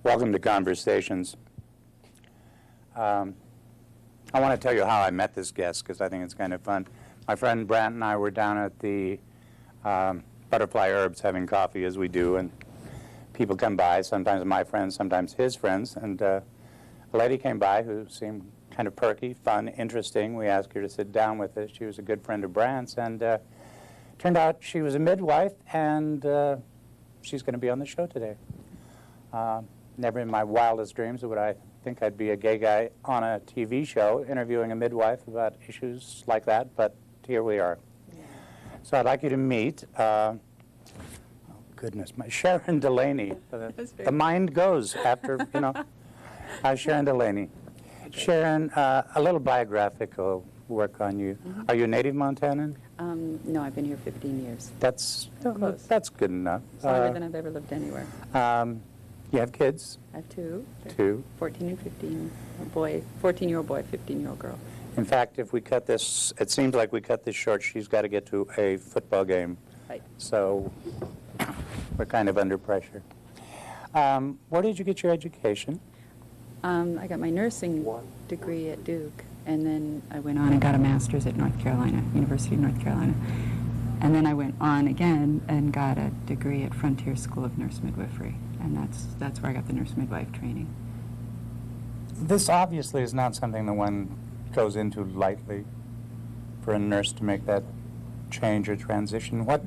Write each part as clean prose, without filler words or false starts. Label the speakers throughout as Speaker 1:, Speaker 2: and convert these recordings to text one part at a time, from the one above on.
Speaker 1: Welcome to Conversations. I want to tell you how I met this guest because I think it's kind of fun. My friend Brant and I were down at the Butterfly Herbs having coffee, as we do, and people come by, sometimes my friends, sometimes his friends, and a lady came by who seemed kind of perky, fun, interesting. We asked her to sit down with us. She was a good friend of Brant's, and turned out she was a midwife, and she's going to be on the show today. Never in my wildest dreams would I think I'd be a gay guy on a TV show interviewing a midwife about issues like that, but here we are. Yeah. So I'd like you to meet, oh goodness, my Sharon Delaner. The mind goes after, you know, Sharon Delaner. Sharon, a little biographical work on you. Mm-hmm. Are you a native Montanan?
Speaker 2: No, I've been here 15 years.
Speaker 1: That's good enough.
Speaker 2: It's longer than I've ever lived anywhere.
Speaker 1: You have kids?
Speaker 2: I have two.
Speaker 1: Two.
Speaker 2: 14 and 15. A boy, 14-year-old boy, 15-year-old girl.
Speaker 1: In fact, if we cut this, it seems like we cut this short, she's got to get to a football game.
Speaker 2: Right.
Speaker 1: So we're kind of under pressure. Where did you get your education?
Speaker 2: I got my nursing degree at Duke, and then I went on and got a master's at North Carolina, University of North Carolina. And then I went on again and got a degree at Frontier School of Nurse Midwifery, and that's where I got the nurse midwife training.
Speaker 1: This obviously is not something that one goes into lightly for a nurse to make that change or transition. What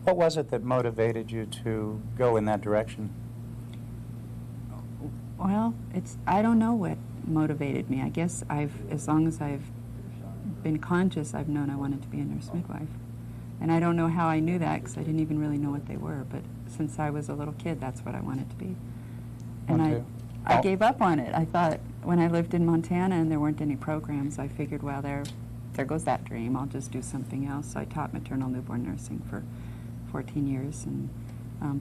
Speaker 1: was it that motivated you to go in that direction?
Speaker 2: Well, I don't know what motivated me. I guess as long as I've been conscious, I've known I wanted to be a nurse midwife. And I don't know how I knew that because I didn't even really know what they were. But since I was a little kid, that's what I wanted to be. And I gave up on it. I thought when I lived in Montana and there weren't any programs, I figured, well, there goes that dream. I'll just do something else. So I taught maternal newborn nursing for 14 years and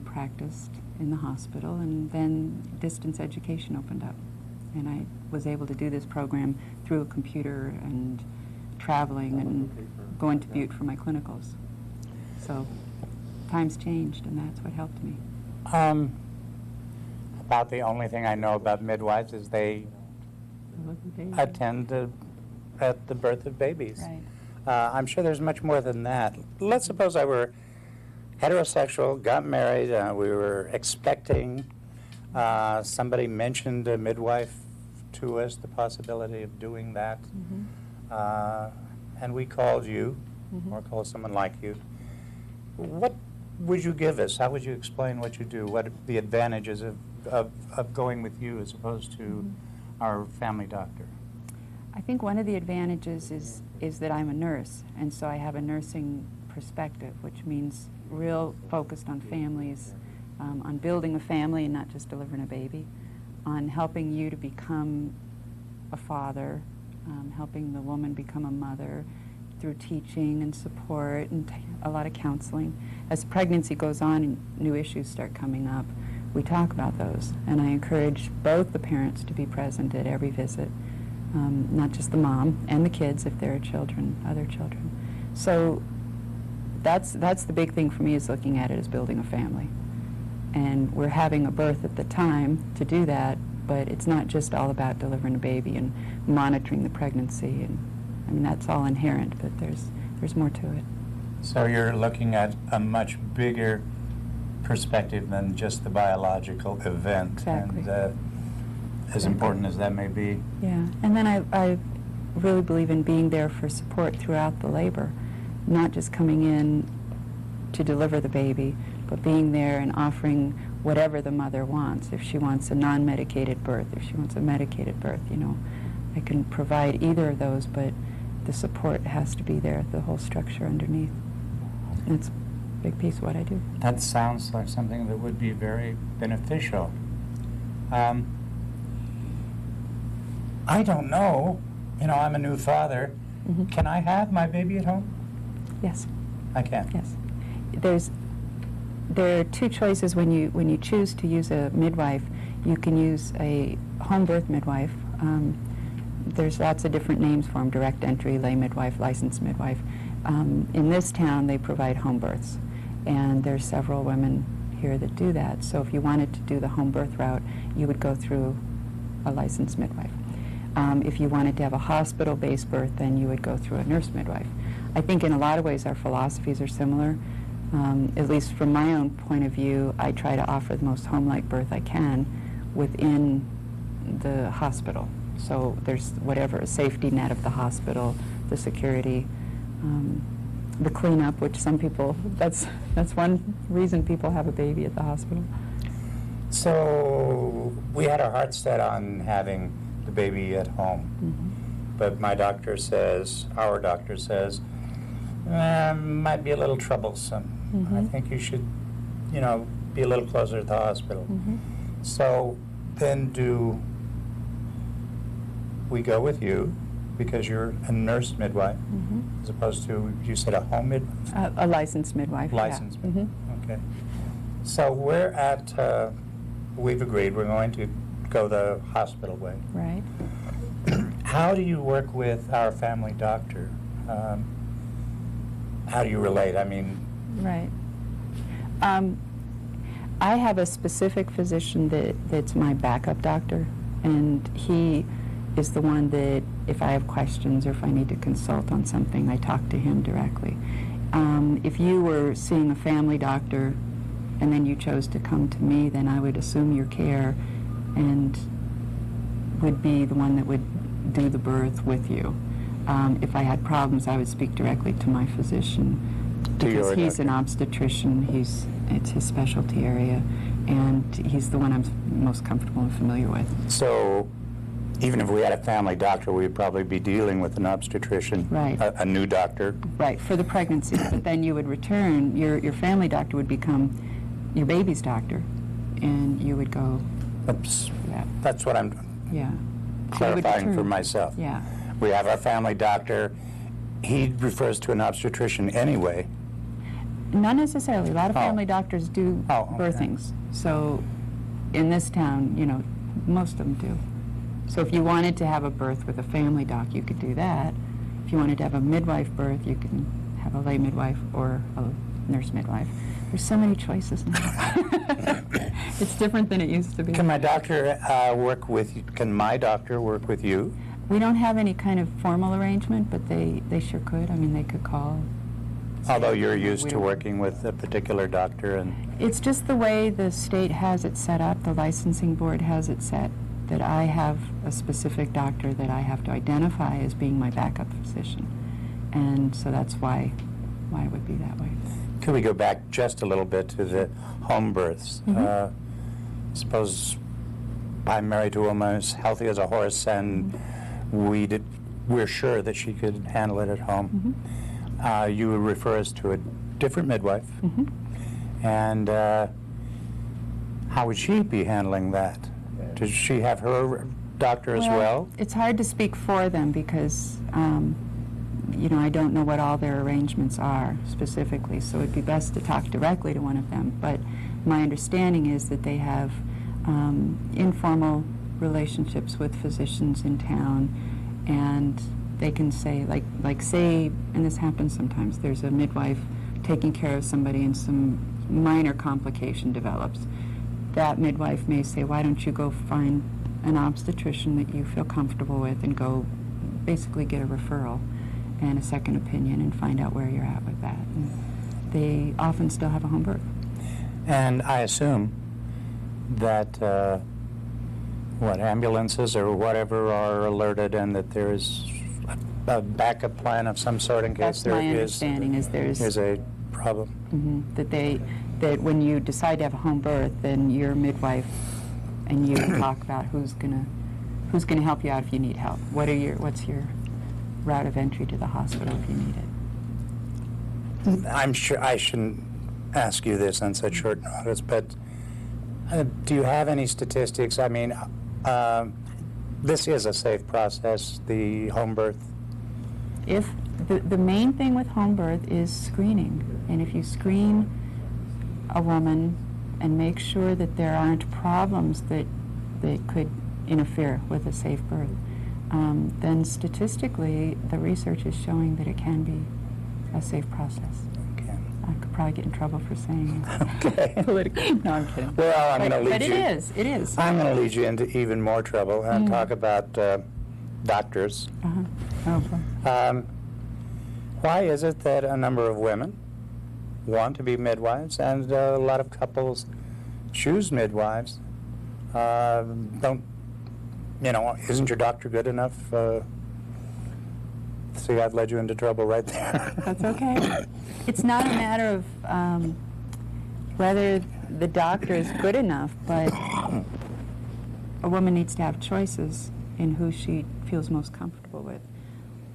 Speaker 2: practiced in the hospital. And then distance education opened up. And I was able to do this program through a computer and traveling and going to Butte for my clinicals. So times changed, and that's what helped me.
Speaker 1: About the only thing I know about midwives is they attend at the birth of babies.
Speaker 2: Right.
Speaker 1: I'm sure there's much more than that. Let's suppose I were heterosexual, got married, we were expecting, somebody mentioned a midwife to us, the possibility of doing that, and we called you, or called someone like you. What would you give us? How would you explain what you do? What are the advantages of going with you as opposed to our family doctor?
Speaker 2: I think one of the advantages is that I'm a nurse, and so I have a nursing perspective, which means real focused on families, on building a family and not just delivering a baby, on helping you to become a father, helping the woman become a mother through teaching and support and a lot of counseling. As pregnancy goes on and new issues start coming up, we talk about those. And I encourage both the parents to be present at every visit, not just the mom and the kids if there are children, other children. So that's the big thing for me, is looking at it as building a family. And we're having a birth at the time to do that, but it's not just all about delivering a baby and monitoring the pregnancy. And I mean, that's all inherent, but there's more to it.
Speaker 1: So you're looking at a much bigger perspective than just the biological event.
Speaker 2: Exactly.
Speaker 1: And as important as that may be.
Speaker 2: Yeah, and then I really believe in being there for support throughout the labor, not just coming in to deliver the baby, but being there and offering whatever the mother wants. If she wants a non-medicated birth, if she wants a medicated birth, you know, I can provide either of those, but the support has to be there, the whole structure underneath. That's a big piece of what I do.
Speaker 1: That sounds like something that would be very beneficial. I don't know. You know, I'm a new father. Can I have my baby at home?
Speaker 2: Yes.
Speaker 1: I can?
Speaker 2: Yes. There are two choices when you choose to use a midwife. You can use a home birth midwife. There's lots of different names for them: direct entry, lay midwife, licensed midwife. In this town, they provide home births, and there's several women here that do that. So if you wanted to do the home birth route, you would go through a licensed midwife. If you wanted to have a hospital-based birth, then you would go through a nurse midwife. I think in a lot of ways our philosophies are similar. At least from my own point of view, I try to offer the most home-like birth I can within the hospital. So there's whatever, a safety net of the hospital, the security, the cleanup, which some people, that's one reason people have a baby at the hospital.
Speaker 1: So we had our hearts set on having the baby at home.
Speaker 2: Mm-hmm.
Speaker 1: But my doctor says, our doctor says, might be a little troublesome.
Speaker 2: Mm-hmm.
Speaker 1: I think you should, be a little closer to the hospital.
Speaker 2: Mm-hmm.
Speaker 1: So then do we go with you because you're a nurse midwife,
Speaker 2: Mm-hmm.
Speaker 1: as opposed to, you said a home midwife?
Speaker 2: A licensed midwife.
Speaker 1: Licensed
Speaker 2: yeah.
Speaker 1: midwife,
Speaker 2: Mm-hmm.
Speaker 1: okay. So we're at, we've agreed we're going to go the hospital way.
Speaker 2: Right.
Speaker 1: How do you work with our family doctor? How do you relate? I mean,
Speaker 2: Right. I have a specific physician that's my backup doctor, and he is the one that if I have questions or if I need to consult on something, I talk to him directly. If you were seeing a family doctor and then you chose to come to me, then I would assume your care and would be the one that would do the birth with you. If I had problems, I would speak directly to my physician because he's an obstetrician. It's his specialty area, and he's the one I'm most comfortable and familiar with.
Speaker 1: so even if we had a family doctor, we'd probably be dealing with an obstetrician,
Speaker 2: Right.
Speaker 1: a new doctor.
Speaker 2: Right, for the pregnancy. But then you would return, your family doctor would become your baby's doctor, and you would go,
Speaker 1: Oops.
Speaker 2: yeah,
Speaker 1: That's what I'm
Speaker 2: yeah. So you would
Speaker 1: clarifying for
Speaker 2: return.
Speaker 1: myself.
Speaker 2: Yeah.
Speaker 1: We have our family doctor. He refers to an obstetrician anyway.
Speaker 2: Not necessarily. A lot of
Speaker 1: Oh.
Speaker 2: family doctors do
Speaker 1: Oh, okay.
Speaker 2: birthings. So in this town, most of them do. So if you wanted to have a birth with a family doc, you could do that. If you wanted to have a midwife birth, you can have a lay midwife or a nurse midwife. There's so many choices now. It's different than it used to be.
Speaker 1: Can my doctor work with you? Can my doctor work with you?
Speaker 2: We don't have any kind of formal arrangement, but they sure could. I mean, they could call.
Speaker 1: Although you're used
Speaker 2: We
Speaker 1: to
Speaker 2: don't-
Speaker 1: working with a particular doctor, and
Speaker 2: It's just the way the state has it set up, the licensing board has it set, that I have a specific doctor that I have to identify as being my backup physician. And so that's why it would be that way.
Speaker 1: could we go back just a little bit to the home births?
Speaker 2: Mhm.
Speaker 1: Suppose I'm married to a woman as healthy as a horse, and we're sure that she could handle it at home. You would refer us to a different midwife,
Speaker 2: Mhm.
Speaker 1: and how would she be handling that? Does she have her doctor as well?
Speaker 2: It's hard to speak for them because, I don't know what all their arrangements are specifically, so it'd be best to talk directly to one of them. But my understanding is that they have informal relationships with physicians in town, and they can say, like say, and this happens sometimes, there's a midwife taking care of somebody and some minor complication develops. That midwife may say, why don't you go find an obstetrician that you feel comfortable with and go basically get a referral and a second opinion and find out where you're at with that. And they often still have a home birth.
Speaker 1: And I assume that ambulances or whatever are alerted, and that there is a backup plan of some sort in case
Speaker 2: That's
Speaker 1: there
Speaker 2: my understanding is
Speaker 1: is a problem.
Speaker 2: that when you decide to have a home birth, then your midwife and you talk about who's gonna help you out if you need help. What's your route of entry to the hospital if you need it?
Speaker 1: I'm sure I shouldn't ask you this on such short notice, but do you have any statistics? I mean, this is a safe process, the home birth.
Speaker 2: If the main thing with home birth is screening, and if you screen a woman and make sure that there aren't problems that could interfere with a safe birth, then statistically the research is showing that it can be a safe process.
Speaker 1: Okay.
Speaker 2: I could probably get in trouble for saying
Speaker 1: Okay.
Speaker 2: politically. No, I'm kidding.
Speaker 1: Well, I'm going to lead
Speaker 2: But
Speaker 1: you.
Speaker 2: it is.
Speaker 1: I'm going to lead you into even more trouble and talk about doctors.
Speaker 2: Uh-huh. Oh, boy.
Speaker 1: Why is it that a number of women want to be midwives and a lot of couples choose midwives? Don't, isn't your doctor good enough? See, I've led you into trouble right there.
Speaker 2: That's okay. It's not a matter of whether the doctor is good enough, but a woman needs to have choices in who she feels most comfortable with.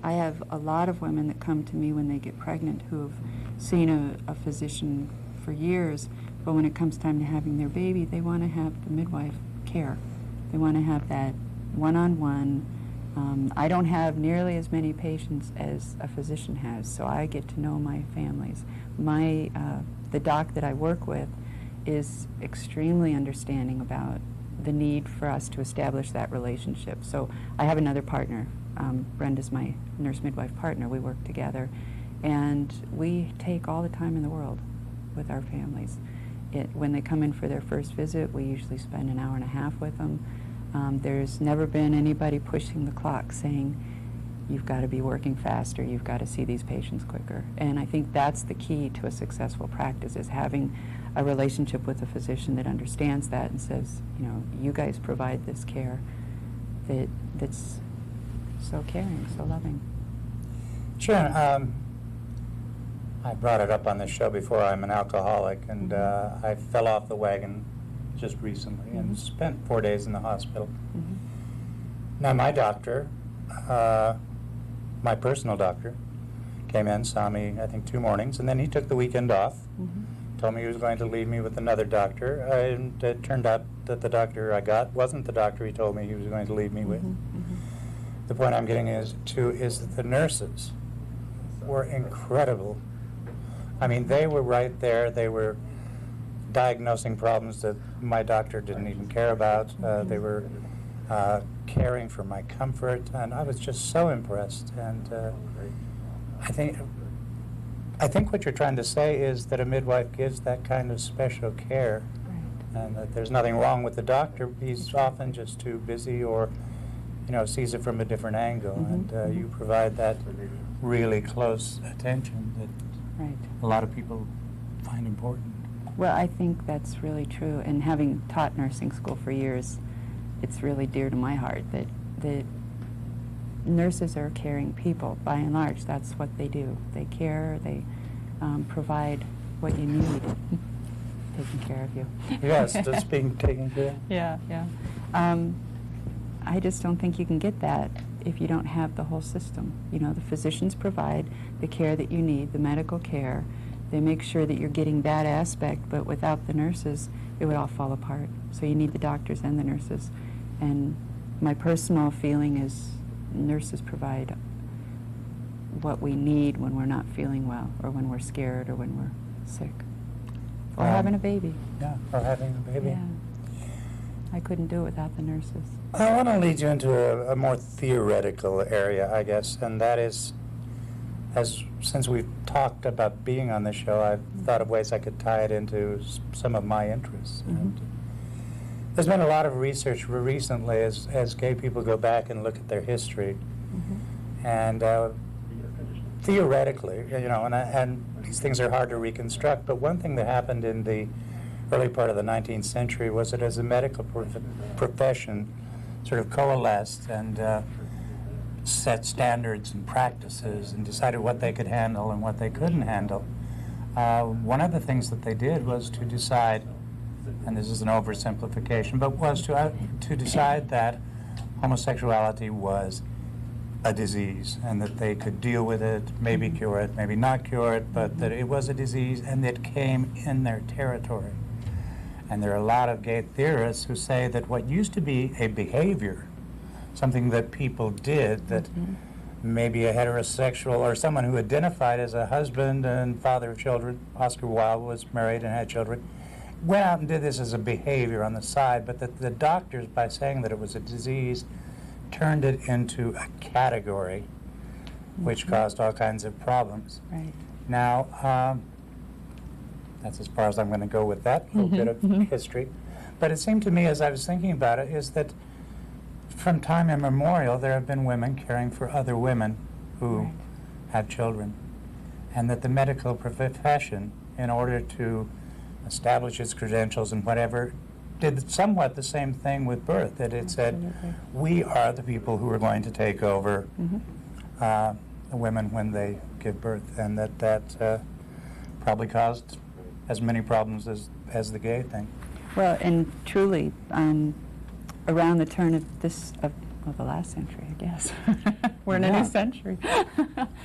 Speaker 2: I have a lot of women that come to me when they get pregnant who have seen a physician for years, but when it comes time to having their baby, they want to have the midwife care. They want to have that one-on-one. I don't have nearly as many patients as a physician has, so I get to know my families. The doc that I work with is extremely understanding about the need for us to establish that relationship. So I have another partner. Brenda's my nurse midwife partner. We work together, and we take all the time in the world with our families. When they come in for their first visit, we usually spend an hour and a half with them. There's never been anybody pushing the clock saying, you've got to be working faster, you've got to see these patients quicker. And I think that's the key to a successful practice, is having a relationship with a physician that understands that and says, you guys provide this care that's so caring, so loving.
Speaker 1: Sharon, I brought it up on this show before. I'm an alcoholic, and I fell off the wagon just recently and spent 4 days in the hospital. Now, my doctor, my personal doctor, came in, saw me, I think, 2 mornings, and then he took the weekend off, told me he was going to leave me with another doctor, and it turned out that the doctor I got wasn't the doctor he told me he was going to leave me with. The point I'm getting is that the nurses were incredible. I mean, they were right there. They were diagnosing problems that my doctor didn't even care about. They were caring for my comfort, and I was just so impressed. And I think what you're trying to say is that a midwife gives that kind of special care, and that there's nothing wrong with the doctor. He's often just too busy, or sees it from a different angle, and you provide that really close attention that a lot of people find important.
Speaker 2: Well, I think that's really true, and having taught nursing school for years, it's really dear to my heart that nurses are caring people. By and large, that's what they do. They care, they provide what you need, taking care of you.
Speaker 1: Yes, just being taken care of.
Speaker 2: Yeah. I just don't think you can get that if you don't have the whole system. The physicians provide the care that you need, the medical care. They make sure that you're getting that aspect, but without the nurses, it would all fall apart. So you need the doctors and the nurses. And my personal feeling is nurses provide what we need when we're not feeling well, or when we're scared, or when we're sick, or having a baby.
Speaker 1: Yeah, or having a baby.
Speaker 2: Yeah. I couldn't do it without the nurses.
Speaker 1: I want to lead you into a more theoretical area, I guess, and that is, since we've talked about being on the show, I've thought of ways I could tie it into some of my interests. And there's been a lot of research recently as gay people go back and look at their history, and theoretically, and these things are hard to reconstruct, but one thing that happened in the early part of the 19th century was that as a medical profession sort of coalesced and set standards and practices and decided what they could handle and what they couldn't handle. One of the things that they did was to decide, and this is an oversimplification, but was to decide that homosexuality was a disease and that they could deal with it, maybe cure it, maybe not cure it, but that it was a disease and it came in their territory. And there are a lot of gay theorists who say that what used to be a behavior, something that people did, that maybe a heterosexual or someone who identified as a husband and father of children, Oscar Wilde was married and had children, went out and did this as a behavior on the side, but that the doctors, by saying that it was a disease, turned it into a category, which caused all kinds of problems.
Speaker 2: Right.
Speaker 1: Now, That's as far as I'm going to go with that little bit of history. But it seemed to me, as I was thinking about it, is that from time immemorial, there have been women caring for other women who
Speaker 2: Right.
Speaker 1: have children, and that the medical profession, in order to establish its credentials and whatever, did somewhat the same thing with birth, that it said,
Speaker 2: Absolutely.
Speaker 1: we are the people who are going to take over
Speaker 2: Mhm.
Speaker 1: the women when they give birth, and that probably caused as many problems as the gay thing.
Speaker 2: Well, and truly, around the turn of the last century, I guess. We're in a
Speaker 1: Yeah.
Speaker 2: new century.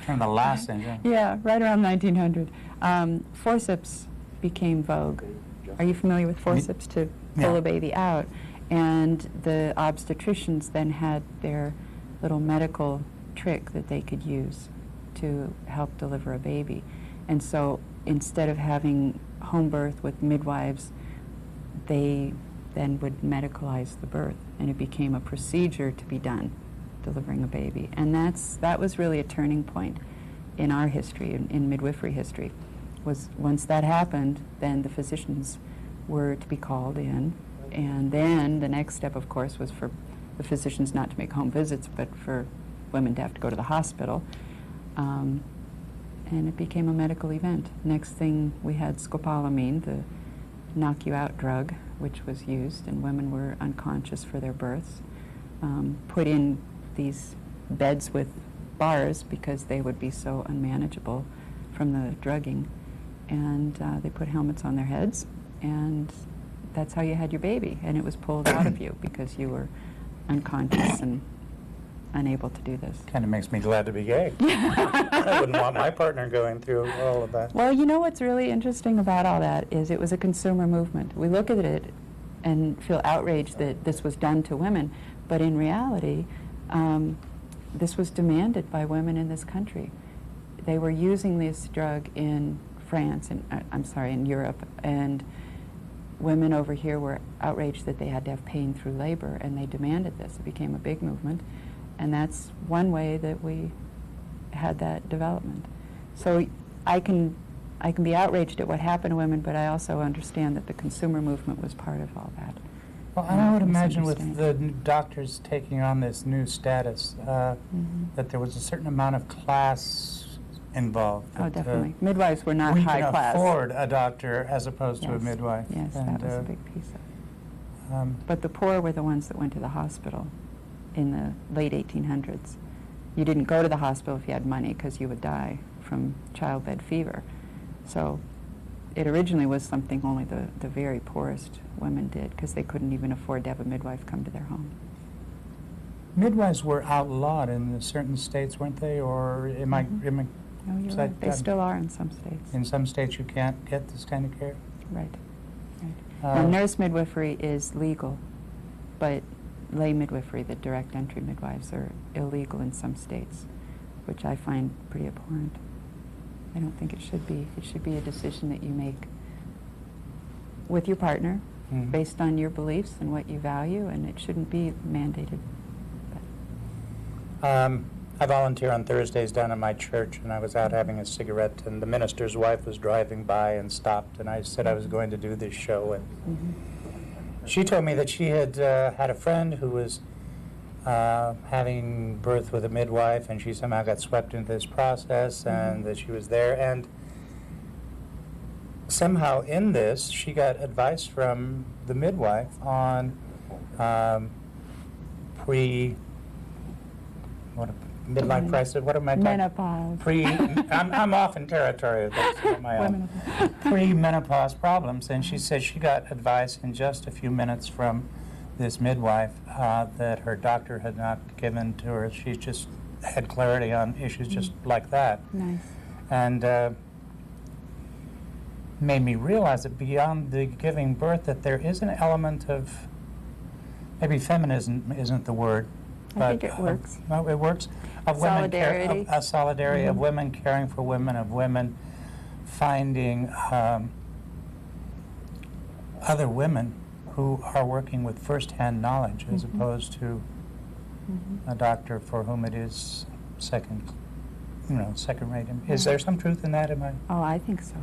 Speaker 1: Turn the last century.
Speaker 2: Yeah, right around 1900. Forceps became vogue. Are you familiar with forceps to pull
Speaker 1: Yeah.
Speaker 2: a baby out? And the obstetricians then had their little medical trick that they could use to help deliver a baby. And so instead of having home birth with midwives, they then would medicalize the birth, and it became a procedure to be done, delivering a baby. And that was really a turning point in our history, in midwifery history. Was once that happened, then the physicians were to be called in, and then the next step, of course, was for the physicians not to make home visits, but for women to have to go to the hospital. And it became a medical event. Next thing, we had scopolamine, the knock-you-out drug, which was used, and women were unconscious for their births, put in these beds with bars because they would be so unmanageable from the drugging. And they put helmets on their heads, and that's how you had your baby. And it was pulled out of you because you were unconscious and unable to do this.
Speaker 1: Kind of makes me glad to be gay. I wouldn't want my partner going through all of that.
Speaker 2: Well, you know what's really interesting about all that is it was a consumer movement. We look at it and feel outraged that this was done to women, but in reality, this was demanded by women in this country. They were using this drug in France, and in Europe, and women over here were outraged that they had to have pain through labor, and they demanded this. It became a big movement, and that's one way that we had that development. So I can be outraged at what happened to women, but I also understand that the consumer movement was part of all that.
Speaker 1: Well, and I would imagine with
Speaker 2: Misunderstanding.
Speaker 1: the doctors taking on this new status, that there was a certain amount of class involved.
Speaker 2: Oh,
Speaker 1: that,
Speaker 2: definitely. Midwives were not
Speaker 1: we
Speaker 2: high
Speaker 1: can
Speaker 2: class.
Speaker 1: afford a doctor as opposed to a
Speaker 2: Yes.
Speaker 1: midwife.
Speaker 2: Yes,
Speaker 1: And,
Speaker 2: that was a big piece of it.
Speaker 1: um,
Speaker 2: But the poor were the ones that went to the hospital in the late 1800s. You didn't go to the hospital if you had money because you would die from childbed fever. So it originally was something only the very poorest women did because they couldn't even afford to have a midwife come to their home.
Speaker 1: midwives were outlawed in certain states, weren't they? Or am I?
Speaker 2: No, you're
Speaker 1: So
Speaker 2: right. They
Speaker 1: I'm-
Speaker 2: still are in some states.
Speaker 1: In some states, you can't get this kind of care.
Speaker 2: Right. Now, nurse midwifery is legal, but lay midwifery, the direct entry midwives, are illegal in some states, which I find pretty abhorrent. I don't think it should be. It should be a decision that you make with your partner
Speaker 1: Mhm.
Speaker 2: based on your beliefs and what you value, and it shouldn't be mandated.
Speaker 1: I volunteer on Thursdays down at my church, and I was out having a cigarette, and the minister's wife was driving by and stopped, and I said I was going to do this show, and she told me that she had had a friend who was having birth with a midwife, and she somehow got swept into this process, and that she was there, and somehow in this, she got advice from the midwife on midlife crisis. What am I talking?
Speaker 2: Menopause.
Speaker 1: I'm off in territory that's not my own. Pre-menopause problems, and she said she got advice in just a few minutes from this midwife that her doctor had not given to her. She just had clarity on issues just like that.
Speaker 2: Nice.
Speaker 1: And made me realize that beyond the giving birth, that there is an element of, maybe feminism isn't the word,
Speaker 2: I think it works.
Speaker 1: No, it works. Of
Speaker 2: Solidarity.
Speaker 1: Women a solidarity of women caring for women, of women finding other women who are working with first-hand knowledge as opposed to a doctor for whom it is second-rate. Is there some truth in that? Am I?
Speaker 2: Oh, I think so.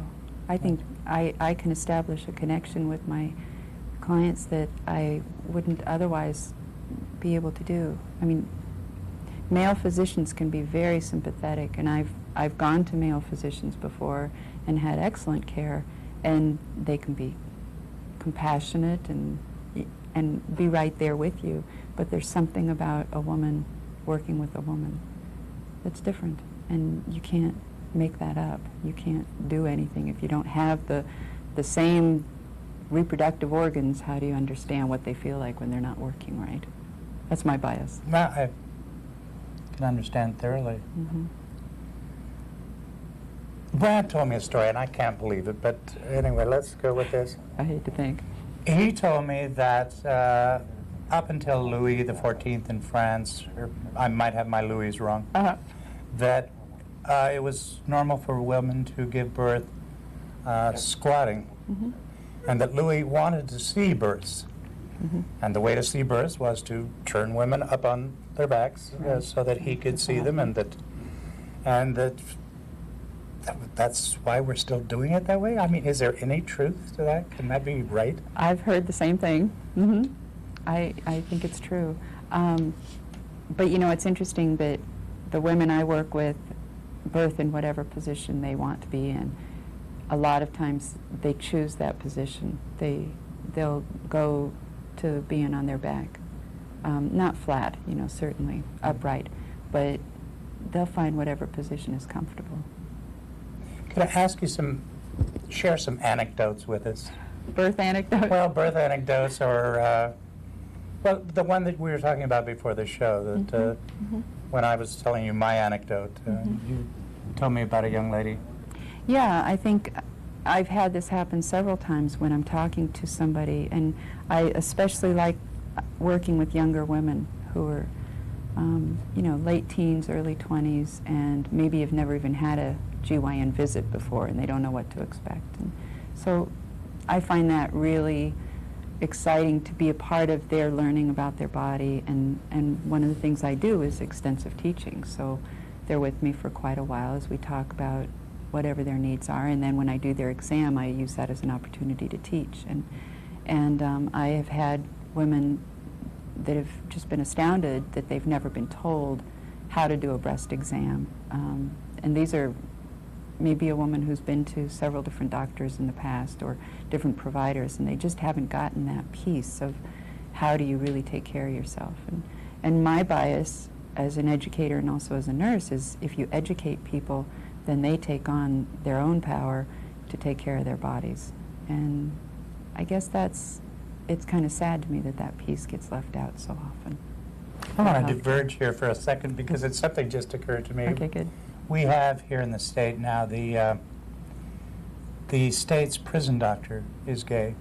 Speaker 2: I think I can establish a connection with my clients that I wouldn't otherwise be able to do. I mean, male physicians can be very sympathetic, and I've gone to male physicians before and had excellent care, and they can be compassionate and be right there with you. But there's something about a woman working with a woman that's different, and you can't make that up. You can't do anything if you don't have the same reproductive organs. How do you understand what they feel like when they're not working right? That's my bias.
Speaker 1: Well, I can understand thoroughly.
Speaker 2: Mm-hmm.
Speaker 1: Brad told me a story, and I can't believe it, but anyway, let's go with this.
Speaker 2: I hate to think.
Speaker 1: He told me that up until Louis the 14th in France, or I might have my Louis wrong, that it was normal for women to give birth squatting,
Speaker 2: Mm-hmm.
Speaker 1: and that Louis wanted to see births.
Speaker 2: Mm-hmm.
Speaker 1: And the way to see births was to turn women up on their backs so that he could see them, and that's why we're still doing it that way. I mean, is there any truth to that? Can that be right?
Speaker 2: I've heard the same thing. Mm-hmm. I think it's true. But you know, it's interesting that the women I work with birth in whatever position they want to be in. A lot of times they choose that position. They'll go to being on their back, not flat, you know, certainly upright, but they'll find whatever position is comfortable.
Speaker 1: Could I ask you share some anecdotes with us?
Speaker 2: Birth anecdote?
Speaker 1: Well, birth anecdotes, or well, the one that we were talking about before the show, that when I was telling you my anecdote, you told me about a young lady.
Speaker 2: Yeah, I think I've had this happen several times when I'm talking to somebody, and I especially like working with younger women who are, you know, late teens, early 20s, and maybe have never even had a GYN visit before, and they don't know what to expect. And so I find that really exciting to be a part of their learning about their body, and one of the things I do is extensive teaching. So they're with me for quite a while as we talk about whatever their needs are, and then when I do their exam, I use that as an opportunity to teach. And I have had women that have just been astounded that they've never been told how to do a breast exam. And these are maybe a woman who's been to several different doctors in the past or different providers, and they just haven't gotten that piece of how do you really take care of yourself. And my bias as an educator and also as a nurse is if you educate people, then they take on their own power to take care of their bodies. And I guess it's kind of sad to me that that piece gets left out so often.
Speaker 1: I want to diverge here for a second because it's something just occurred to me.
Speaker 2: Okay, good.
Speaker 1: We have here in the state now the state's prison doctor is gay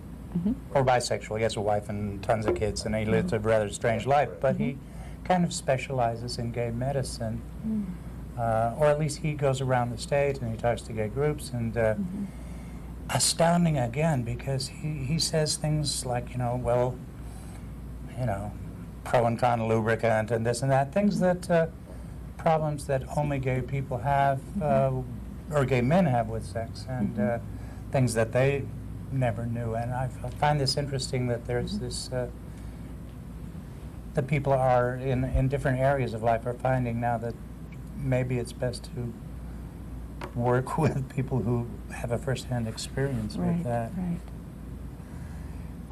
Speaker 1: or bisexual. He has a wife and tons of kids, and he lives a rather strange life, but he kind of specializes in gay medicine. Or at least he goes around the state and he talks to gay groups, and astounding again, because he says things like, you know, well, you know, pro and con lubricant and this and that, things that, problems that only gay people have, or gay men have with sex, and things that they never knew. And I find this interesting that there's this, that people are in different areas of life are finding now that maybe it's best to work with people who have a first-hand experience with that.
Speaker 2: Right.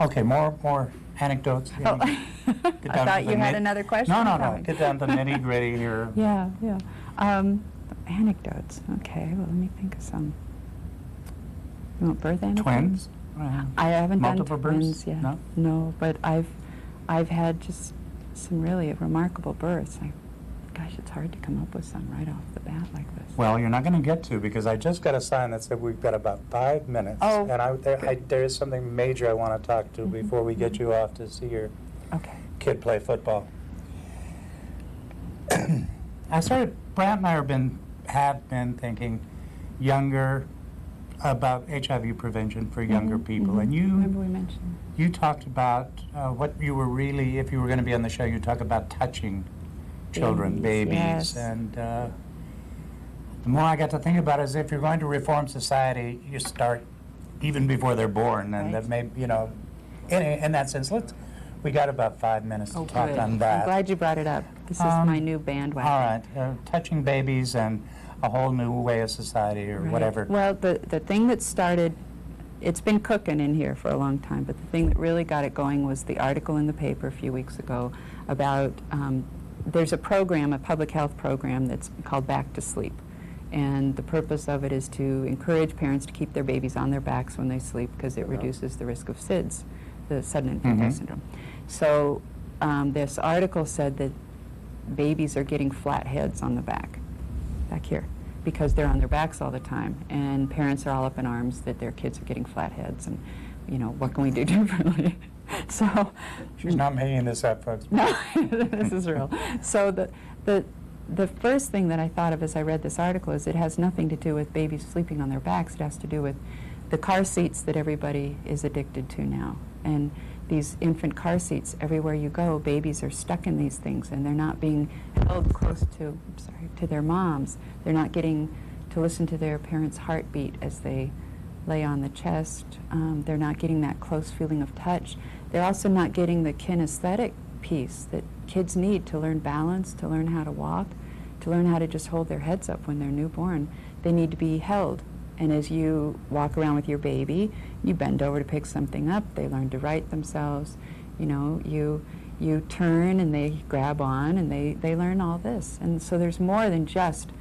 Speaker 1: Okay, more anecdotes.
Speaker 2: Oh. I thought you had another question.
Speaker 1: No. Get down to nitty-gritty here.
Speaker 2: Yeah. Anecdotes. Okay, well, let me think of some. You want birth anecdotes?
Speaker 1: Twins?
Speaker 2: I haven't
Speaker 1: Multiple
Speaker 2: done twins
Speaker 1: births?
Speaker 2: yet. No, but I've had just some really remarkable births. Gosh, it's hard to come up with some right off the bat like this.
Speaker 1: Well, you're not going to get to, because I just got a sign that said we've got about 5 minutes.
Speaker 2: Oh.
Speaker 1: And there is something major I want to talk to before we get you off to see your kid play football. Brant and I have been thinking younger about HIV prevention for younger people. And
Speaker 2: Remember we mentioned.
Speaker 1: you talked about what you were really, if you were going to be on the show, you talk about touching children, babies,
Speaker 2: yes.
Speaker 1: and the more I got to think about it is if you're going to reform society, you start even before they're born, and
Speaker 2: Right.
Speaker 1: that may, in that sense, we got about 5 minutes to talk
Speaker 2: Good.
Speaker 1: on that.
Speaker 2: I'm glad you brought it up. This is my new bandwagon.
Speaker 1: All right, touching babies and a whole new way of society or
Speaker 2: Right.
Speaker 1: whatever.
Speaker 2: Well, the thing that started, it's been cooking in here for a long time, but the thing that really got it going was the article in the paper a few weeks ago about, there's a program, a public health program that's called Back to Sleep. And the purpose of it is to encourage parents to keep their babies on their backs when they sleep because it reduces the risk of SIDS, the sudden infant death syndrome. So this article said that babies are getting flat heads on the back here, because they're on their backs all the time, and parents are all up in arms that their kids are getting flat heads, and what can we do differently? So
Speaker 1: She's not making this up, folks.
Speaker 2: no, this is real. So the first thing that I thought of as I read this article is it has nothing to do with babies sleeping on their backs. It has to do with the car seats that everybody is addicted to now. And these infant car seats, everywhere you go, babies are stuck in these things, and they're not being held close to their moms. They're not getting to listen to their parents' heartbeat as they lay on the chest. They're not getting that close feeling of touch. They're also not getting the kinesthetic piece that kids need to learn balance, to learn how to walk, to learn how to just hold their heads up when they're newborn. They need to be held. And as you walk around with your baby, you bend over to pick something up, they learn to right themselves. You turn and they grab on, and they learn all this. And so there's more than just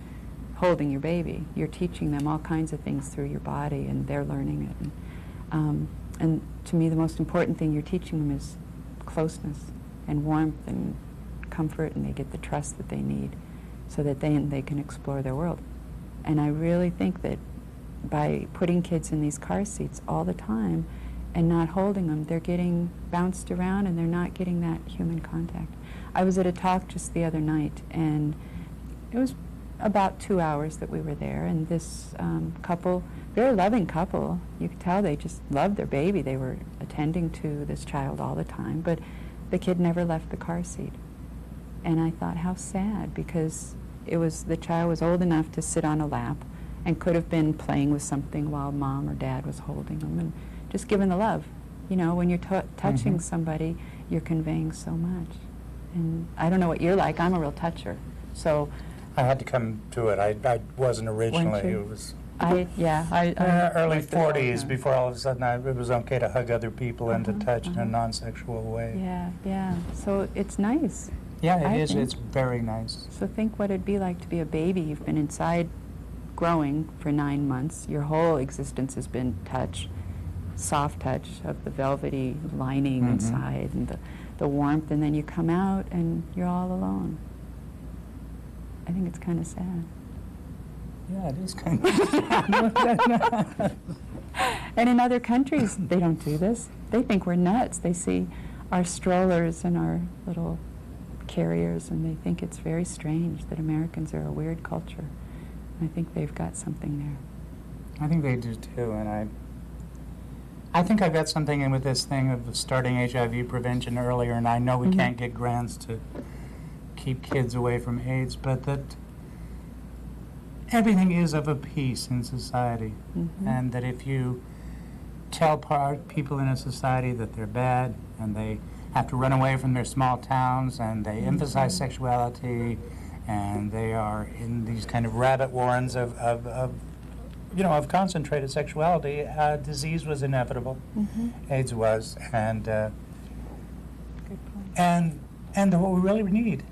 Speaker 2: holding your baby. You're teaching them all kinds of things through your body, and they're learning it. And to me, the most important thing you're teaching them is closeness and warmth and comfort, and they get the trust that they need so that they can explore their world. And I really think that by putting kids in these car seats all the time and not holding them, they're getting bounced around and they're not getting that human contact. I was at a talk just the other night, and it was about 2 hours that we were there, and this couple, very loving couple, you could tell they just loved their baby. They were attending to this child all the time, but the kid never left the car seat. And I thought, how sad, because the child was old enough to sit on a lap and could have been playing with something while mom or dad was holding them and just giving the love. When you're touching somebody, you're conveying so much. And I don't know what you're like. I'm a real toucher. So
Speaker 1: I had to come to it. I wasn't originally.
Speaker 2: Weren't you?
Speaker 1: It was
Speaker 2: I
Speaker 1: early
Speaker 2: liked it all the
Speaker 1: 40s
Speaker 2: time.
Speaker 1: before all of a sudden it was okay to hug other people and to touch in a non-sexual way.
Speaker 2: Yeah. So it's nice.
Speaker 1: Yeah,
Speaker 2: I
Speaker 1: it is.
Speaker 2: think.
Speaker 1: It's very nice.
Speaker 2: So think what it'd be like to be a baby. You've been inside growing for 9 months. Your whole existence has been touch, soft touch of the velvety lining inside and the warmth, and then you come out and you're all alone. I think it's kind of sad.
Speaker 1: Yeah, it is kind of.
Speaker 2: And in other countries, they don't do this. They think we're nuts. They see our strollers and our little carriers, and they think it's very strange that Americans are a weird culture. I think they've got something there.
Speaker 1: I think they do too, and I think I've got something in with this thing of starting HIV prevention earlier, and I know we can't get grants to keep kids away from AIDS, but that everything is of a piece in society, and that if you tell people in a society that they're bad and they have to run away from their small towns and they emphasize sexuality and they are in these kind of rabbit warrens of concentrated sexuality, disease was inevitable. AIDS was, and
Speaker 2: Good point.
Speaker 1: and what we really need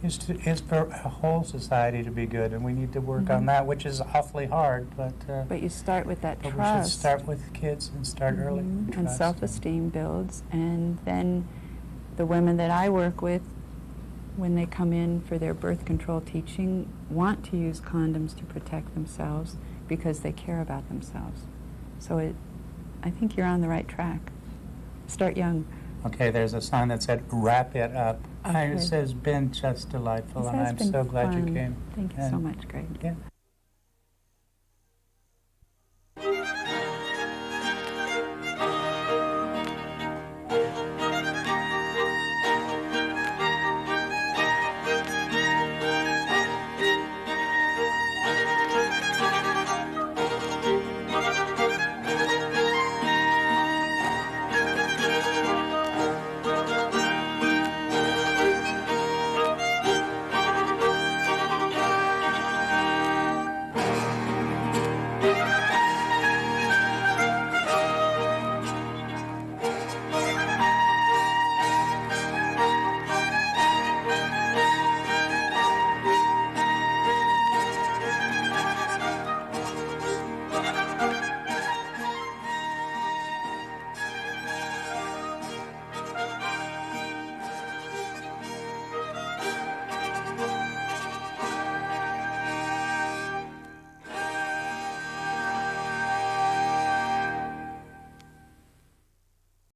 Speaker 1: is for a whole society to be good, and we need to work on that, which is awfully hard.
Speaker 2: But you start with that
Speaker 1: but
Speaker 2: trust.
Speaker 1: we should start with kids and start early.
Speaker 2: And
Speaker 1: Trust.
Speaker 2: self-esteem builds, and then the women that I work with, when they come in for their birth control teaching, want to use condoms to protect themselves because they care about themselves. So I think you're on the right track. Start young.
Speaker 1: Okay, there's a sign that said, "Wrap it up."
Speaker 2: Okay.
Speaker 1: It says, been just delightful,
Speaker 2: This
Speaker 1: and
Speaker 2: has
Speaker 1: I'm
Speaker 2: been
Speaker 1: so glad you
Speaker 2: fun.
Speaker 1: came.
Speaker 2: Thank you so
Speaker 1: And-
Speaker 2: much, Greg.
Speaker 1: Yeah.